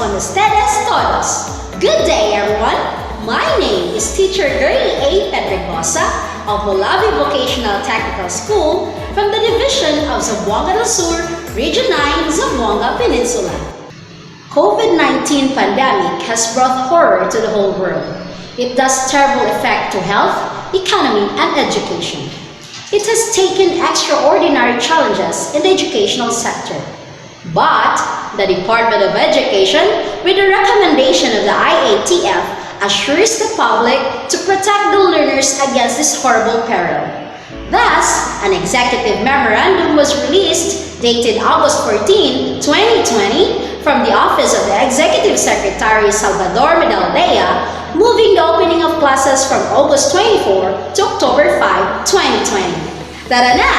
con ustedes todos. Good day, everyone. My name is Teacher Arnie E. Pedregosa of Molave Vocational Technical School from the Division of Zamboanga del Sur, Region 9, Zamboanga Peninsula. COVID-19 pandemic has brought horror to the whole world. It does terrible effect to health, economy, and education. It has taken extraordinary challenges in the educational sector. But the Department of Education, with the recommendation of the IATF, assures the public to protect the learners against this horrible peril. Thus, an executive memorandum was released dated August 14, 2020 from the Office of the Executive Secretary Salvador Medaldea, moving the opening of classes from August 24 to October 5, 2020. Tara na!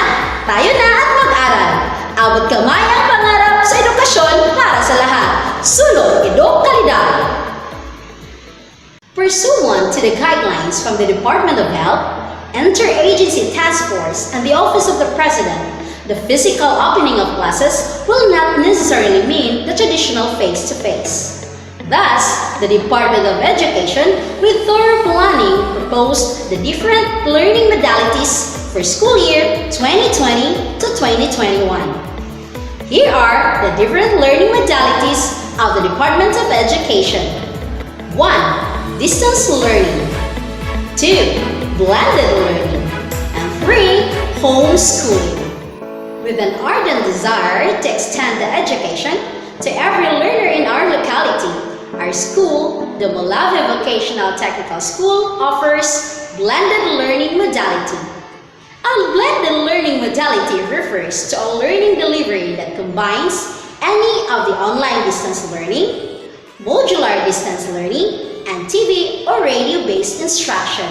Tayo na at mag-aral! Abot kamay ang pangarap sa edukasyon para sa lahat. Sulong Eduk Kalidad! Pursuant to the guidelines from the Department of Health, Interagency Task Force, and the Office of the President, the physical opening of classes will not necessarily mean the traditional face-to-face. Thus, the Department of Education, with thorough planning, proposed the different learning modalities for school year 2020 to 2021. Here are the different learning modalities of the Department of Education. 1. Distance learning. 2. Blended learning. And 3. Homeschooling. With an ardent desire to extend the education to every learner in our locality, our school, the Molave Vocational Technical School, offers blended learning modality. A blended learning modality refers to a learning delivery that combines any of the online distance learning, modular distance learning, and TV or radio-based instruction.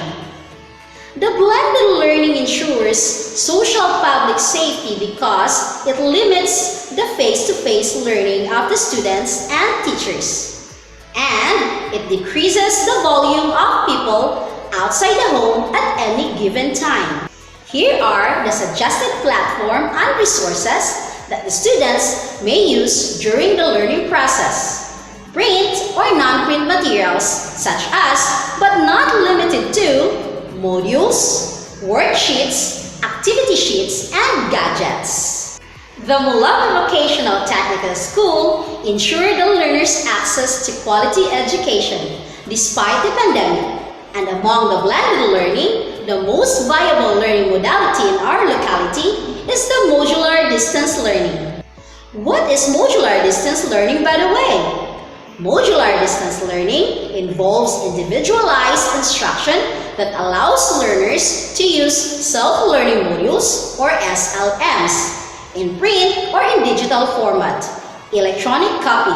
The blended learning ensures social public safety because it limits the face-to-face learning of the students and teachers. And it decreases the volume of people outside the home at any given time. Here are the suggested platform and resources that the students may use during the learning process. Print or non-print materials such as, but not limited to, modules, worksheets, activity sheets, and gadgets. The Molave Vocational Technical School ensured the learners access to quality education despite the pandemic. And among the blended learning, the most viable learning modality in our locality is the modular distance learning. What is modular distance learning, by the way? Modular distance learning involves individualized instruction that allows learners to use self-learning modules or SLMs in print or in digital format, electronic copy,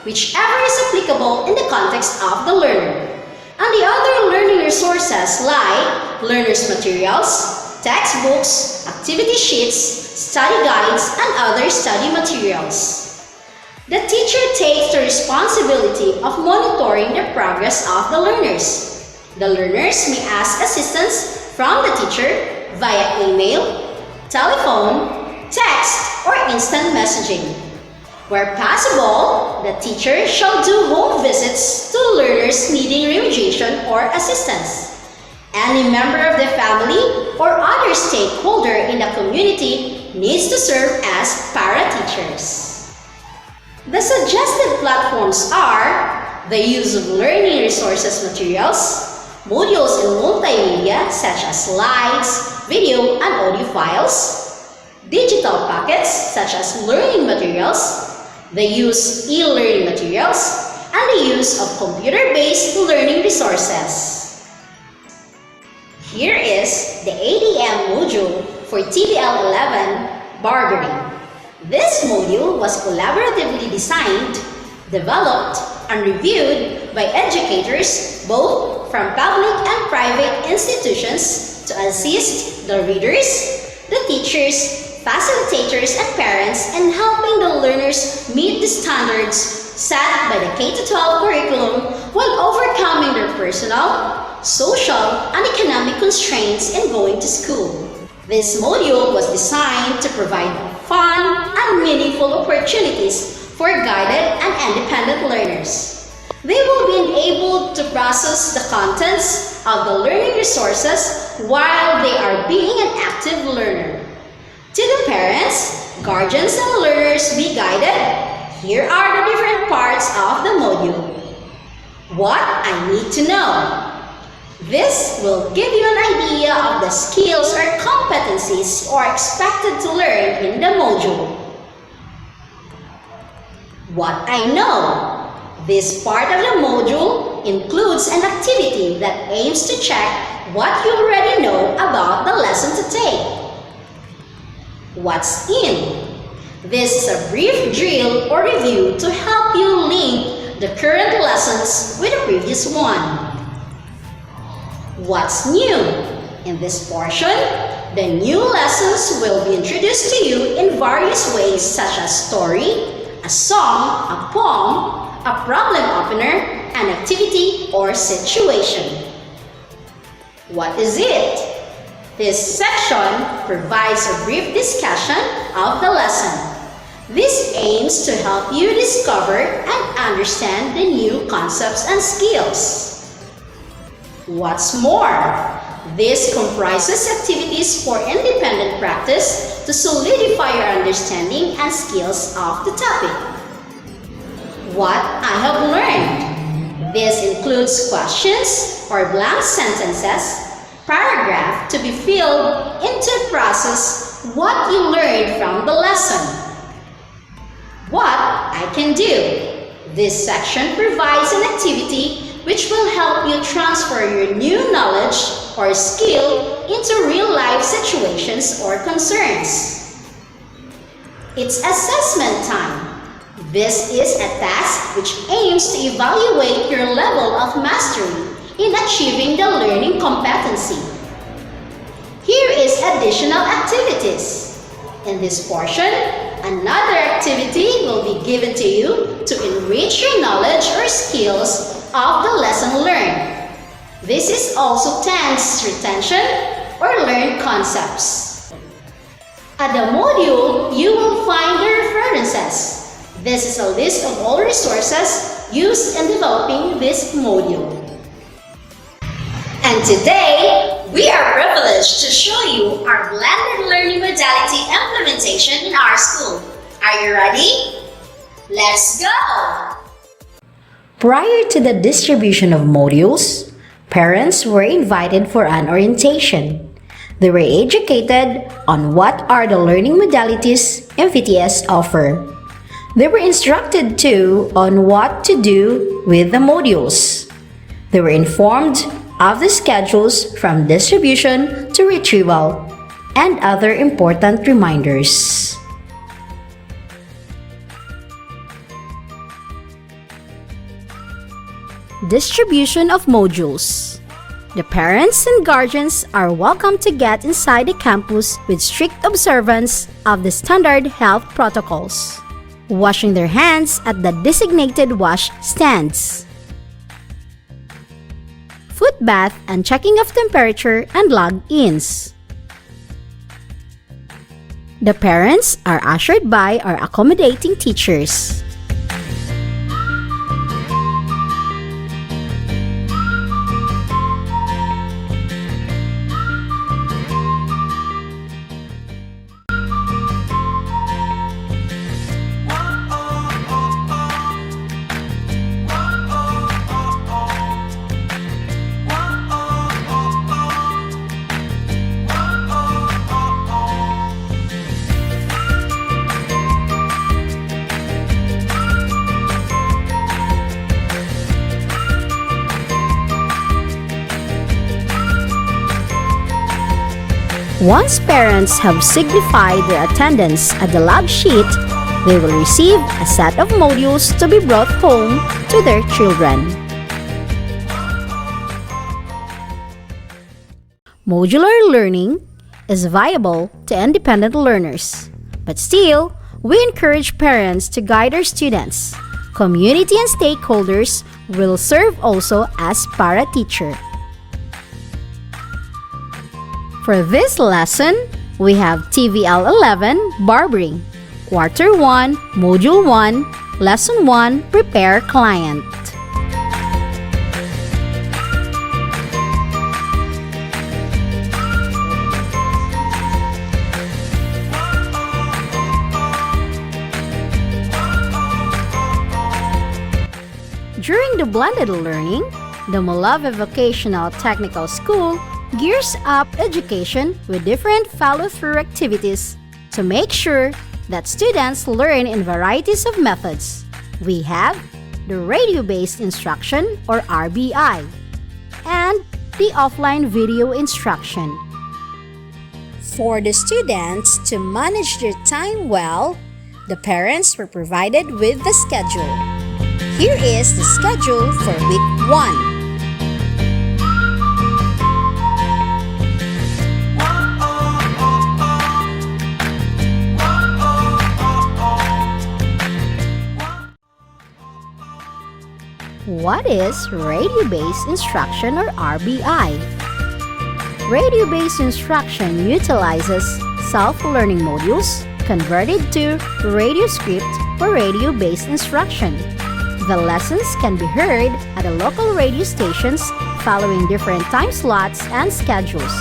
whichever is applicable in the context of the learner. And the other learning resources like learners' materials, textbooks, activity sheets, study guides, and other study materials. The teacher takes the responsibility of monitoring the progress of the learners. The learners may ask assistance from the teacher via email, telephone, text, or instant messaging. Where possible, the teacher shall do home visits to learners needing remediation or assistance. Any member of the family or other stakeholder in the community needs to serve as para-teachers. The suggested platforms are the use of learning resources materials, modules in multimedia such as slides, video, and audio files, digital packets such as learning materials, the use e-learning materials, and the use of computer-based learning resources. Here is the ADM module for TVL 11 Barbering. This module was collaboratively designed, developed, and reviewed by educators both from public and private institutions to assist the readers, the teachers, facilitators, and parents in helping the learners meet the standards set by the K-12 curriculum while overcoming their personal, social, and economic constraints in going to school. This module was designed to provide fun and meaningful opportunities for guided and independent learners. They will be enabled to process the contents of the learning resources while they are being an active learner. To the parents, guardians, and learners be guided, here are the different parts of the module. What I need to know. This will give you an idea of the skills or competencies or expected to learn in the module. What I know. This part of the module includes an activity that aims to check what you already know about the lesson to take. What's in? This is a brief drill or review to help you link the current lessons with the previous one. What's new? In this portion, the new lessons will be introduced to you in various ways such as story, a song, a poem, a problem opener, an activity or situation. What is it? This section provides a brief discussion of the lesson. This aims to help you discover and understand the new concepts and skills. What's more? This comprises activities for independent practice to solidify your understanding and skills of the topic. What I have learned. This includes questions or blank sentences, paragraph to be filled in to process what you learned from the lesson. What I can do. This section provides an activity which will help you transfer your new knowledge or skill into real-life situations or concerns. It's assessment time. This is a task which aims to evaluate your level of mastery in achieving the learning competency. Here is additional activities. In this portion, another activity will be given to you to enrich your knowledge or skills of the lesson learned. This is also tense retention or learned concepts. At the module, you will find the references. This is a list of all resources used in developing this module. And today, we are privileged to show you our blended learning modality implementation in our school. Are you ready? Let's go! Prior to the distribution of modules, parents were invited for an orientation. They were educated on what are the learning modalities MVTS offer. They were instructed too on what to do with the modules. They were informed of the schedules from distribution to retrieval and other important reminders. Distribution of modules. The parents and guardians are welcome to get inside the campus with strict observance of the standard health protocols, washing their hands at the designated wash stands, foot bath and checking of temperature and log-ins. The parents are ushered by our accommodating teachers. Once parents have signified their attendance at the log sheet, they will receive a set of modules to be brought home to their children. Modular learning is viable to independent learners, but still, we encourage parents to guide their students. Community and stakeholders will serve also as para-teacher. For this lesson, we have TVL 11 Barbering, Quarter 1, Module 1, Lesson 1, Prepare Client. During the blended learning, the Molave Vocational Technical School gears up education with different follow-through activities to make sure that students learn in varieties of methods. We have the radio-based instruction or RBI and the offline video instruction. For the students to manage their time well, the parents were provided with the schedule. Here is the schedule for week 1. What is radio-based instruction or RBI? Radio-based instruction utilizes self-learning modules converted to radio script or radio-based instruction. The lessons can be heard at the local radio stations following different time slots and schedules.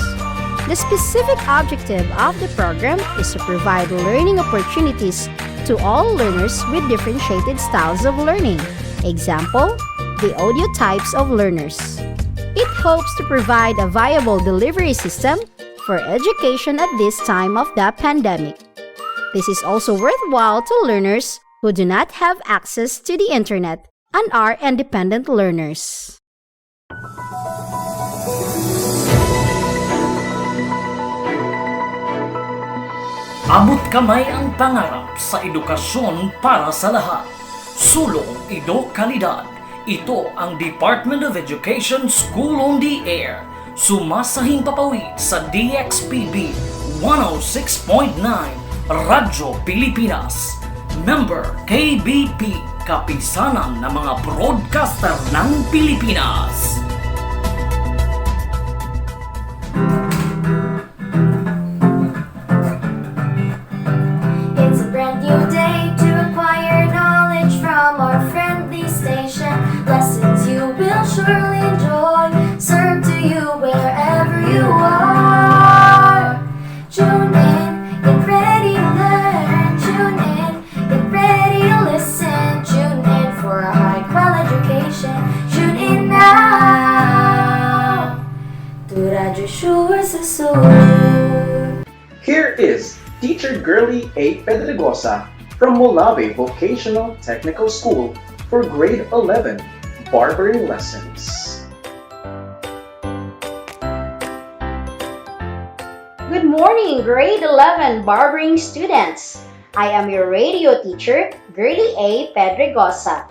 The specific objective of the program is to provide learning opportunities to all learners with differentiated styles of learning. Example, the audio types of learners. It hopes to provide a viable delivery system for education at this time of the pandemic. This is also worthwhile to learners who do not have access to the internet and are independent learners. Abot kamay ang pangarap sa edukasyon para sa lahat. Sulong Kalidad. Ito ang Department of Education School on the Air. Sumasahing papawid sa DXPB 106.9 Radyo Pilipinas. Member KBP, kapisanan ng mga broadcaster ng Pilipinas. It's a brand new day to acquire knowledge from our friendly station. Lessons you will surely enjoy, serve to you wherever you are. Tune in, get ready to learn. Tune in, get ready to listen. Tune in for a high-quality education. Tune in now to Radyo Sure sa Sur. Here is Teacher Girly A. Pedregosa from Molave Vocational Technical School for Grade 11 Barbering Lessons. Good morning, Grade 11 barbering students. I am your radio teacher, Girly A. Pedregosa.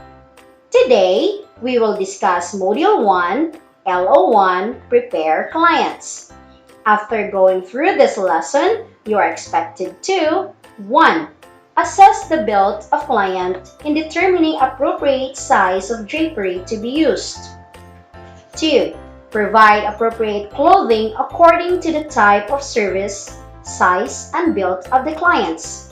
Today, we will discuss Module 1, LO1, Prepare Clients. After going through this lesson, you are expected to 1. Assess the build of client in determining appropriate size of drapery to be used. 2. Provide appropriate clothing according to the type of service, size, and build of the clients.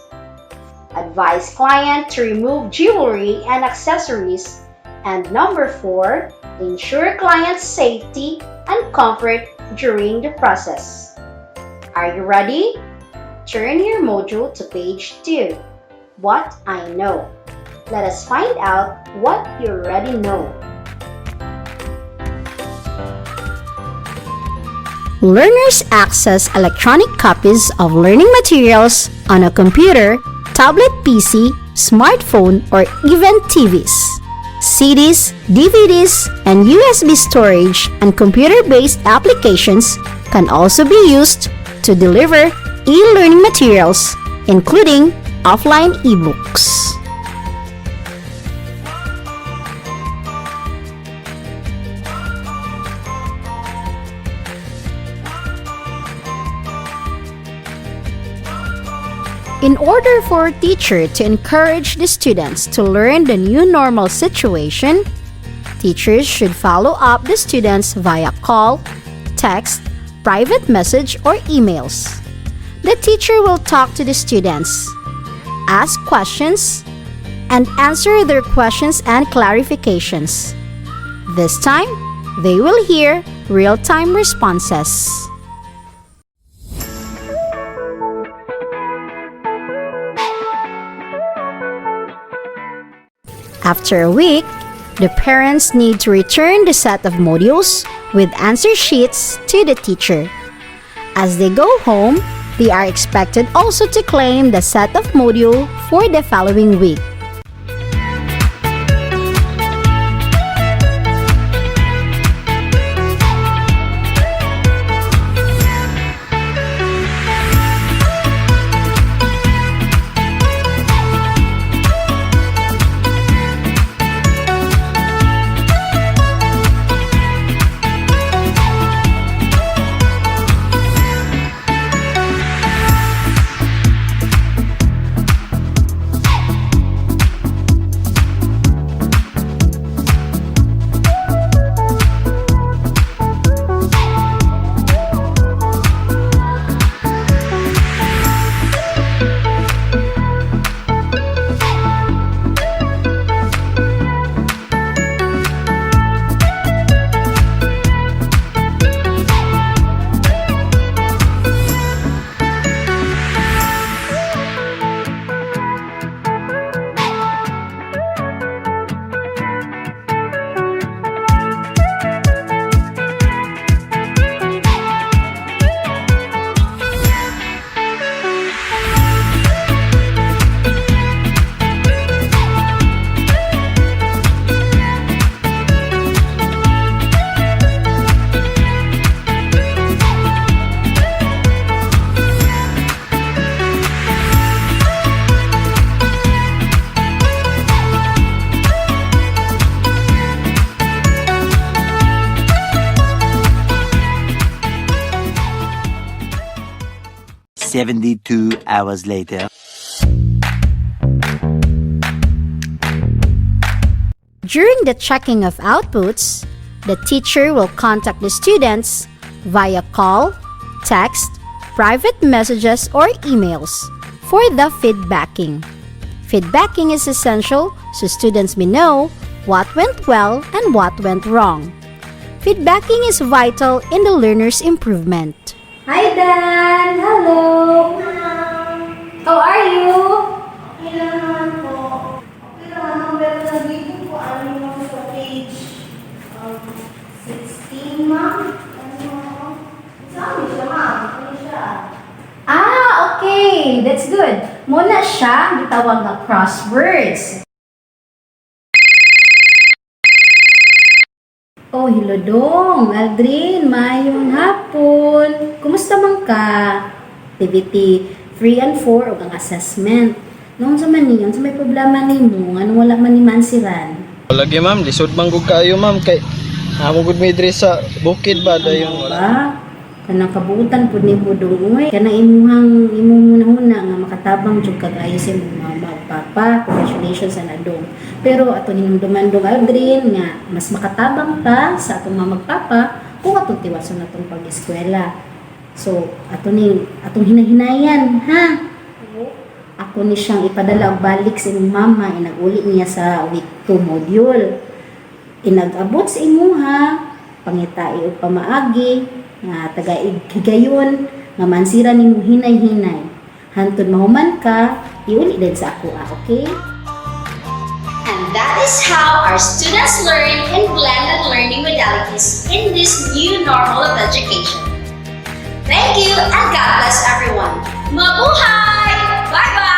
Advise client to remove jewelry and accessories. And number 4, ensure client's safety and comfort during the process. Are you ready? Turn your module to page 2. What I know. Let us find out what you already know. Learners access electronic copies of learning materials on a computer, tablet PC, smartphone, or even TVs. CDs, DVDs, and USB storage and computer-based applications can also be used to deliver e-learning materials, including offline ebooks. In order for a teacher to encourage the students to learn the new normal situation, teachers should follow up the students via call, text, private message, or emails. The teacher will talk to the students, ask questions, and answer their questions and clarifications. This time, they will hear real-time responses. After a week, the parents need to return the set of modules with answer sheets to the teacher. As they go home, they are expected also to claim the set of module for the following week. "72 hours later." During the checking of outputs, the teacher will contact the students via call, text, private messages, or emails for the feedbacking. Feedbacking is essential so students may know what went well and what went wrong. Feedbacking is vital in the learner's improvement. Hi, Dan! Hello! How are you? Kailangan po. Kailangan pero nandito po ano yung sa page 16, ma'am. Saan siya, ma'am? Ano siya? Okay! That's good. Muna siya gitawag na crosswords. Oh, hello dong. Aldrin, mayong hapon. Kumusta man ka? Activity 3 and 4 o ang assessment. Noon sa man niyon, sa may problema ni mo, ano wala man ni mansiran. Lagi ma'am, lisod man gud kayo ma'am kay amo gud mi diri sa bukid ba dayon wala. Ba? Kanang kabuutan pud ni mo dong uy. Kanang imong huna nga makatabang jud kagayo sa imong magpapa. Congratulations sa nadong. Pero ato hinumduman dong Aldrin nga mas makatabang pa sa atong mga magpapa kung atong tiwason natong pag-eskwela. So, atong hinahinayan, ha? Ako ni siyang ipadala og balik sa imong mama, inag-uli niya sa week 2 module. Inag-abot sa imuha, pangitai og pamaagi, nga taga-higayon, nga mansira nimo hinay-hinay. Hantod mahuman ka, iuli din sa ako, okay? And that is how our students learn in blended learning modalities in this new normal of education. Thank you and God bless everyone. Mabuhay! Bye-bye!